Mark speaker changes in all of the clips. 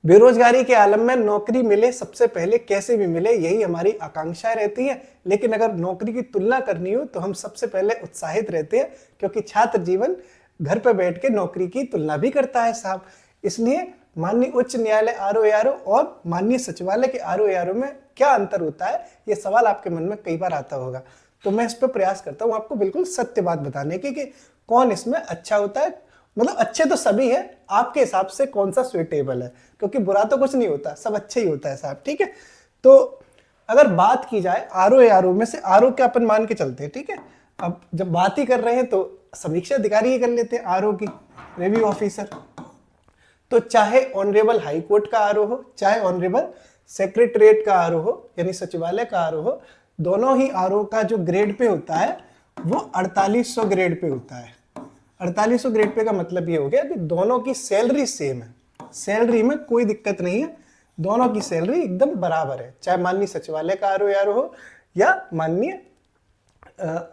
Speaker 1: बेरोजगारी के आलम में नौकरी मिले सबसे पहले, कैसे भी मिले, यही हमारी आकांक्षाएं रहती है। लेकिन अगर नौकरी की तुलना करनी हो तो हम सबसे पहले उत्साहित रहते हैं, क्योंकि छात्र जीवन घर पर बैठ के नौकरी की तुलना भी करता है साहब। इसलिए माननीय उच्च न्यायालय आरओ और माननीय सचिवालय के आरओ में क्या अंतर होता है, ये सवाल आपके मन में कई बार आता होगा। तो मैं इस पर प्रयास करता हूँ आपको बिल्कुल सत्य बात बताने की कि कौन इसमें अच्छा होता है। मतलब अच्छे तो सभी है, आपके हिसाब से कौन सा सुइटेबल है, क्योंकि बुरा तो कुछ नहीं होता, सब अच्छे ही होता है साहब। ठीक है, तो अगर बात की जाए आरओ में से, आरओ के अपन मान के चलते हैं। ठीक है, अब जब बात ही कर रहे हैं तो समीक्षा अधिकारी ही कर लेते हैं, आरओ की रिव्यू ऑफिसर। तो चाहे ऑनरेबल हाई कोर्ट का आरओ हो, चाहे ऑनरेबल सेक्रेटरीट का आरओ हो, यानी सचिवालय का आरओ हो, दोनों ही आरओ का जो ग्रेड पे होता है वो 4800 ग्रेड पे होता है। 4800 ग्रेड पे का मतलब ये हो गया कि दोनों की सैलरी सेम है, सैलरी में कोई दिक्कत नहीं है, दोनों की सैलरी एकदम बराबर है, चाहे माननीय सचिवालय का आरओ हो या माननीय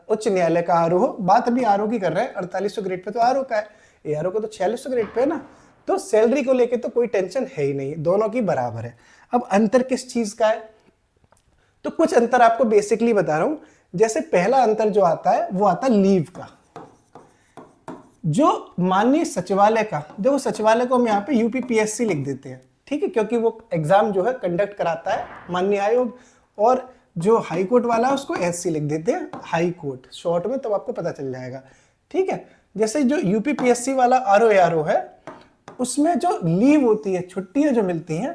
Speaker 1: उच्च न्यायालय का आरओ हो। बात अभी आरओ की कर रहे हैं, 4800 ग्रेड पे तो आरओ का है, एआरओ को तो 4600 ग्रेड पे है ना। तो सैलरी को लेके तो कोई टेंशन है ही नहीं, दोनों की बराबर है। अब अंतर किस चीज का है, तो कुछ अंतर आपको बेसिकली बता रहा हूं। जैसे पहला अंतर जो आता है वो आता है लीव का। जो माननीय सचिवालय का, देखो सचिवालय को हम यहाँ पे यूपीपीएससी लिख देते हैं, ठीक है, क्योंकि वो एग्जाम जो है कंडक्ट कराता है माननीय आयोग, और जो हाई कोर्ट वाला है उसको एससी लिख देते हैं, हाई कोर्ट शॉर्ट में, तब आपको पता चल जाएगा। ठीक है, जैसे जो यूपीपीएससी वाला आरओ है उसमें जो लीव होती है, छुट्टियां जो मिलती हैं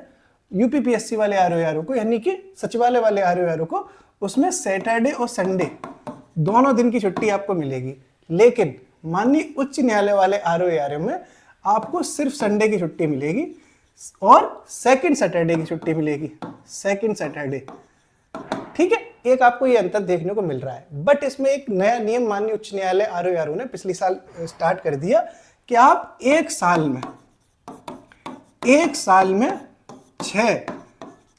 Speaker 1: यूपीपीएससी वाले आरओ को, यानी कि सचिवालय वाले आरओ को, उसमें सैटरडे और संडे दोनों दिन की छुट्टी आपको मिलेगी। लेकिन माननीय उच्च न्यायालय वाले आरओ में आपको सिर्फ संडे की छुट्टी मिलेगी और सेकंड सैटरडे की छुट्टी मिलेगी, सेकंड सैटरडे। ठीक है, एक आपको ये अंतर देखने को मिल रहा है। बट इसमें एक नया नियम माननीय उच्च न्यायालय आरओ ने पिछले साल स्टार्ट कर दिया कि आप एक साल में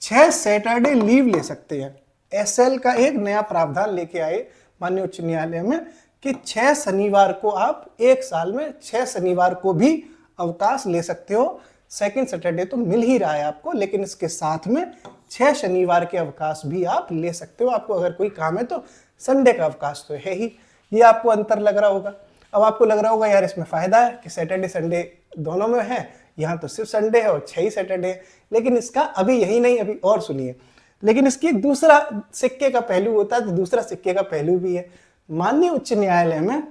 Speaker 1: छह सैटरडे लीव ले सकते हैं। एसएल का एक नया प्रावधान लेके आए माननीय उच्च न्यायालय में कि 6 शनिवार को आप एक साल में 6 शनिवार को भी अवकाश ले सकते हो। सेकंड सैटरडे तो मिल ही रहा है आपको, लेकिन इसके साथ में 6 शनिवार के अवकाश भी आप ले सकते हो। आपको अगर कोई काम है तो संडे का अवकाश तो है ही। ये आपको अंतर लग रहा होगा। अब आपको लग रहा होगा यार इसमें फायदा है कि सैटरडे संडे दोनों में है, यहाँ तो सिर्फ संडे है और 6 ही सैटरडे है। लेकिन इसका अभी यही नहीं, अभी और सुनिए। लेकिन इसकी एक दूसरा सिक्के का पहलू होता है, तो दूसरा सिक्के का पहलू भी है। माननीय उच्च न्यायालय में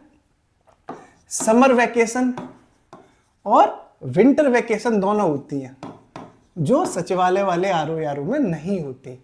Speaker 1: समर वैकेशन और विंटर वैकेशन दोनों होती हैं, जो सचिवालय वाले आरओ में नहीं होती।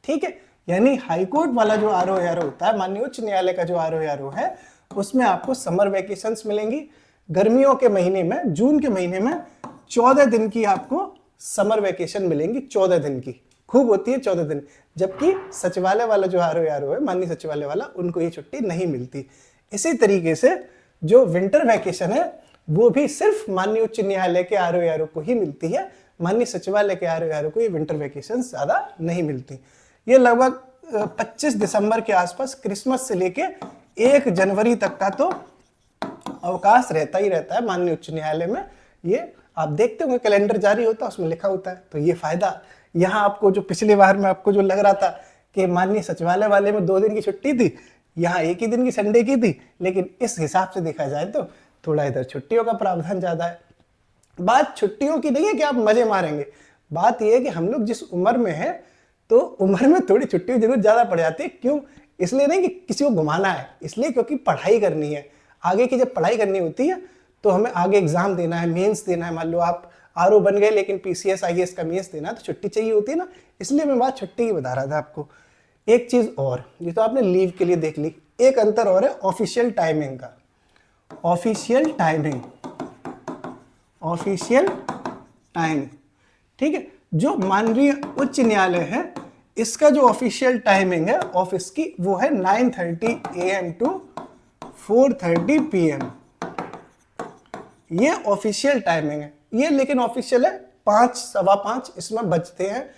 Speaker 1: ठीक है, यानी हाईकोर्ट वाला जो आरओ होता है, माननीय उच्च न्यायालय का जो आरओ है, उसमें आपको समर वैकेशंस मिलेंगी। गर्मियों के महीने में, जून के महीने में 14 दिन की आपको समर वैकेशन मिलेंगी, 14 दिन की, खूब होती है 14 दिन। जबकि सचिवालय वाला जो आरओ है, माननीय सचिवालय वाला, उनको ये छुट्टी नहीं मिलती। इसी तरीके से जो विंटर वैकेशन है वो भी सिर्फ माननीय उच्च न्यायालय के आरओ को ही मिलती है, माननीय सचिवालय के आरओ को ये विंटर वैकेशन ज्यादा नहीं मिलती। ये लगभग 25 दिसंबर के आसपास, क्रिसमस से लेके 1 जनवरी तक का तो अवकाश रहता ही रहता है माननीय उच्च न्यायालय में। ये आप देखते होंगे कैलेंडर जारी होता है, उसमें लिखा होता है। तो ये फायदा यहाँ आपको, जो पिछले बार में आपको जो लग रहा था कि माननीय सचिवालय वाले में 2 दिन की छुट्टी थी, यहाँ 1 ही दिन की संडे की थी, लेकिन इस हिसाब से देखा जाए तो थोड़ा इधर छुट्टियों का प्रावधान ज्यादा है। बात छुट्टियों की नहीं है कि आप मजे मारेंगे, बात यह है कि हम लोग जिस उम्र में हैं तो उम्र में थोड़ी छुट्टियों की जरूरत ज्यादा पड़ जाती है। क्यों? इसलिए नहीं कि किसी को घुमाना है, इसलिए क्योंकि पढ़ाई करनी है। आगे की जब पढ़ाई करनी होती है तो हमें आगे एग्जाम देना है, मेंस देना है। मान लो आप आरओ बन गए लेकिन पीसीएस आईएएस का मेंस देना है, तो छुट्टी चाहिए होती है ना। इसलिए मैं बात छुट्टी की बता रहा था आपको। एक चीज और, ये तो आपने लीव के लिए देख ली, एक अंतर और है ऑफिशियल टाइमिंग का। ऑफिशियल टाइमिंग, ऑफिशियल टाइमिंग, ठीक है। जो माननीय उच्च न्यायालय है, इसका जो ऑफिशियल टाइमिंग है ऑफिस की, वो है 9:30 AM टू 4:30 PM। ये ऑफिशियल टाइमिंग है ये, लेकिन ऑफिशियल है 5, सवा 5 इसमें बजते हैं।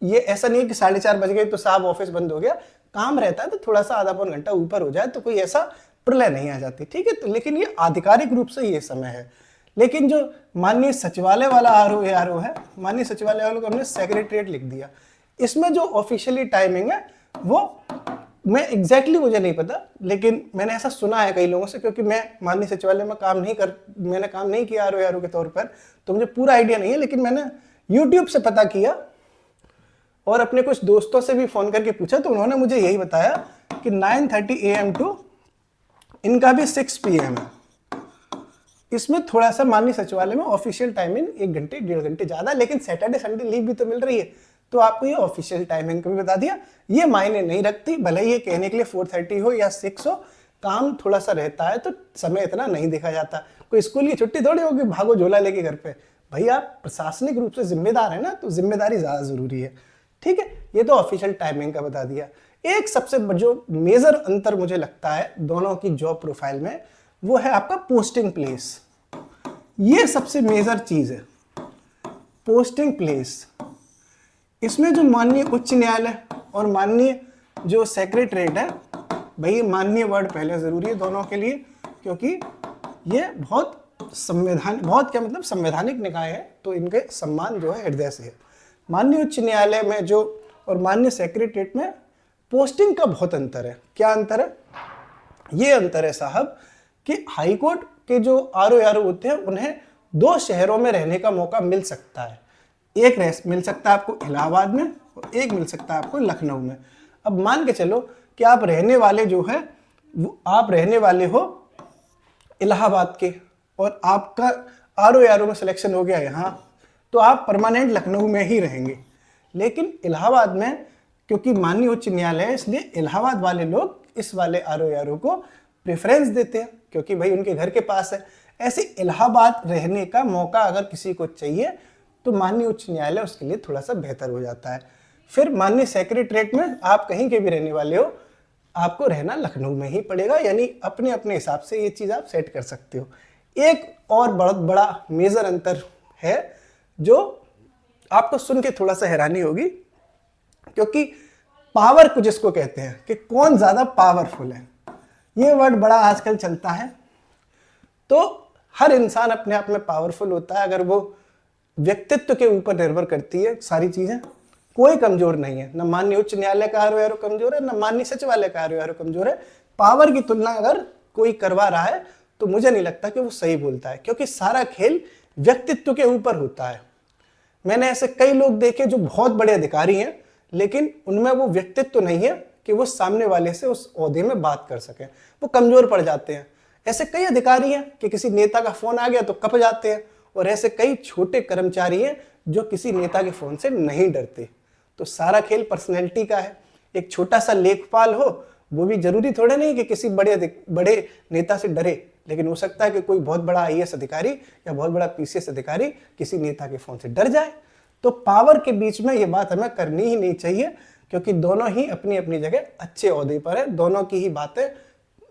Speaker 1: ये ऐसा नहीं है कि 4:30 बज गए तो साहब ऑफिस बंद हो गया। काम रहता है तो थोड़ा सा आधा पौन घंटा ऊपर हो जाए तो कोई ऐसा प्रलय नहीं आ जाती, ठीक है। तो लेकिन ये आधिकारिक रूप से ये समय है। लेकिन जो माननीय सचिवालय वाला RO है, माननीय सचिवालय वालों को हमने सेक्रेटरीट लिख दिया। इसमें जो ऑफिशियली टाइमिंग है वो मैं एग्जैक्टली मुझे नहीं पता, लेकिन मैंने ऐसा सुना है कई लोगों से, क्योंकि मैं माननीय सचिवालय में मैंने काम नहीं किया RO के तौर पर, तो मुझे पूरा आइडिया नहीं है। लेकिन मैंने YouTube से पता किया और अपने कुछ दोस्तों से भी फोन करके पूछा, तो उन्होंने मुझे यही बताया कि 9:30 AM टू इनका भी 6 PM है। इसमें थोड़ा सा माननीय सचिवालय में ऑफिशियल टाइमिंग 1 घंटे 1.5 घंटे ज्यादा, लेकिन सैटरडे संडे लीव भी तो मिल रही है, तो आपको ये ऑफिशियल टाइमिंग को भी बता दिया। ये मायने नहीं रखती, भले ये कहने के लिए 4:30 हो या 6 हो, काम थोड़ा सा रहता है तो समय इतना नहीं देखा जाता। कोई स्कूल की छुट्टी थोड़ी होगी भागो झोला लेके घर पे, भाई आप प्रशासनिक रूप से जिम्मेदार है ना, तो जिम्मेदारी ज्यादा जरूरी है। ठीक है, ये तो ऑफिशियल टाइमिंग का बता दिया। एक सबसे जो मेजर अंतर मुझे लगता है दोनों की जॉब प्रोफाइल में, वो है आपका पोस्टिंग प्लेस। ये सबसे मेजर चीज है, पोस्टिंग प्लेस। इसमें जो माननीय उच्च न्यायालय और माननीय जो सेक्रेटरीट है, भाई माननीय वर्ड पहले जरूरी है दोनों के लिए, क्योंकि ये बहुत संवैधानिक निकाय है, तो इनके सम्मान जो है हृदय से है। माननीय उच्च न्यायालय में जो और माननीय सेक्रेटरीट में पोस्टिंग का बहुत अंतर है। क्या अंतर है? ये अंतर है साहब कि हाईकोर्ट के जो RO होते हैं उन्हें 2 शहरों में रहने का मौका मिल सकता है। एक मिल सकता है आपको इलाहाबाद में और एक मिल सकता है आपको लखनऊ में। अब मान के चलो कि आप रहने वाले हो इलाहाबाद के और आपका RO में सिलेक्शन हो गया यहाँ, तो आप परमानेंट लखनऊ में ही रहेंगे। लेकिन इलाहाबाद में क्योंकि माननीय उच्च न्यायालय है, इसलिए इलाहाबाद वाले लोग इस वाले RO को प्रेफरेंस देते हैं, क्योंकि भाई उनके घर के पास है। ऐसे इलाहाबाद रहने का मौका अगर किसी को चाहिए तो माननीय उच्च न्यायालय उसके लिए थोड़ा सा बेहतर हो जाता है। फिर माननीय सेक्रेटरीट में आप कहीं के भी रहने वाले हो, आपको रहना लखनऊ में ही पड़ेगा, यानी अपने अपने हिसाब से ये चीज़ आप सेट कर सकते हो। एक और बहुत बड़ा मेजर अंतर है जो आपको सुन के थोड़ा सा हैरानी होगी, क्योंकि पावर को जिसको कहते हैं कि कौन ज़्यादा पावरफुल है, ये वर्ड बड़ा आजकल चलता है। तो हर इंसान अपने आप में पावरफुल होता है, अगर वो व्यक्तित्व के ऊपर निर्भर करती है सारी चीजें। कोई कमजोर नहीं है, न माननीय उच्च न्यायालय का RO कमजोर है, न माननीय सचिवालय का RO कमजोर है। पावर की तुलना अगर कोई करवा रहा है तो मुझे नहीं लगता कि वो सही बोलता है, क्योंकि सारा खेल व्यक्तित्व के ऊपर होता है। मैंने ऐसे कई लोग देखे जो बहुत बड़े अधिकारी हैं, लेकिन उनमें वो व्यक्तित्व नहीं है कि वो सामने वाले से उस ओहदे में बात कर सकें, वो कमजोर पड़ जाते हैं। ऐसे कई अधिकारी हैं कि किसी नेता का फोन आ गया तो कप जाते हैं, और ऐसे कई छोटे कर्मचारी हैं जो किसी नेता के फोन से नहीं डरते। तो सारा खेल पर्सनैलिटी का है। एक छोटा सा लेखपाल हो, वो भी जरूरी थोड़ा नहीं कि किसी बड़े नेता से डरे, लेकिन हो सकता है कि कोई बहुत बड़ा IAS अधिकारी या बहुत बड़ा PCS अधिकारी किसी नेता के फोन से डर जाए। तो पावर के बीच में ये बात हमें करनी ही नहीं चाहिए, क्योंकि दोनों ही अपनी अपनी जगह अच्छे ओहदे पर है, दोनों की ही बातें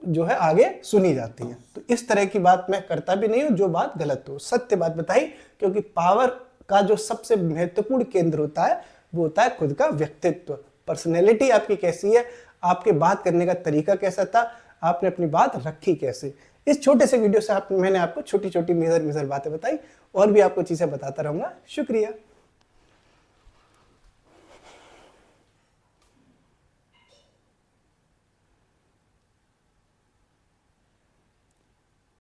Speaker 1: जो है आगे सुनी जाती हैं। तो इस तरह की बात मैं करता भी नहीं हूं जो बात गलत हो, सत्य बात बताई। क्योंकि पावर का जो सबसे महत्वपूर्ण केंद्र होता है वो होता है खुद का व्यक्तित्व, पर्सनैलिटी आपकी कैसी है, आपके बात करने का तरीका कैसा था, आपने अपनी बात रखी कैसे। इस छोटे से वीडियो से मैंने आपको छोटी छोटी मेजर बातें बताई, और भी आपको चीजें बताता रहूंगा। शुक्रिया।